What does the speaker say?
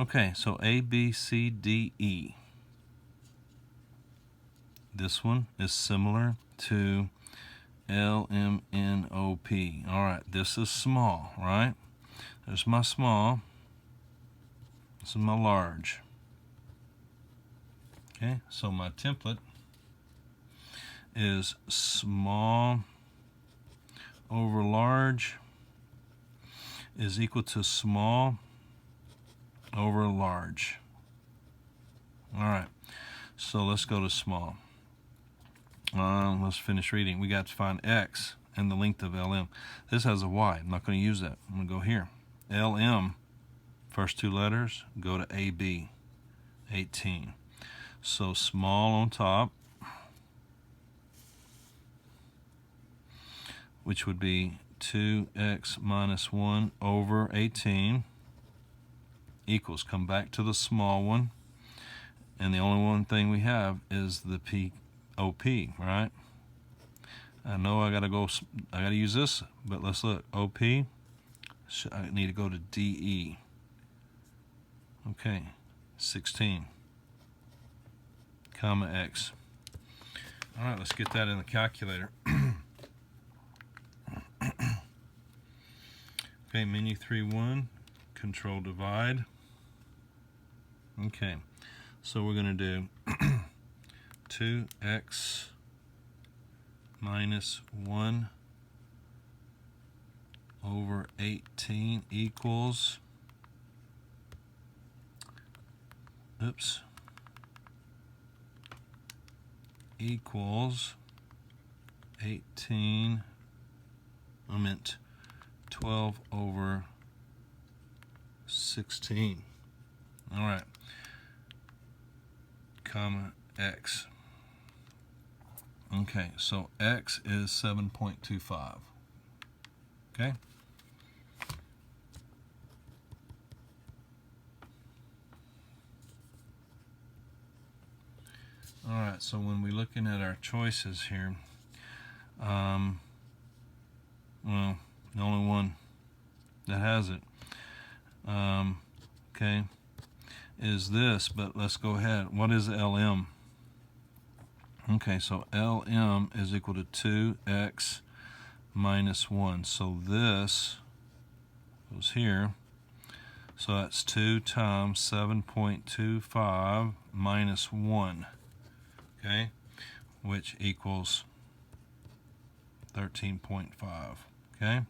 Okay, so ABCDE. This one is similar to LMNOP. All right, this is small, right? There's my small. This is my large. Okay, so my template is small over large is equal to small over large. All right, so let's go to small. Let's finish reading. We got to find x and the length of LM. This has a y. I'm not going to use that. I'm going to go here. LM, first two letters, go to AB, 18. So small on top, which would be 2x minus 1 over 18 equals, come back to the small one, and the only one thing we have is the OP, right? I know I gotta use this, but let's look. OP, I need to go to DE. Okay, 16, comma x. All right, let's get that in the calculator. Okay, menu 3.1, control divide. Okay, so we're going to do 2x minus 1 over 18 equals, equals 18, I meant 12 over 16. All right, comma x. Okay, so x is 7.25. Okay. All right, so when we're looking at our choices here, well, the only one that has it, okay, is this, but let's go ahead. What is LM? Okay, so LM is equal to 2x minus 1. So this goes here. So that's 2 times 7.25 minus 1, okay, which equals 13.5, okay?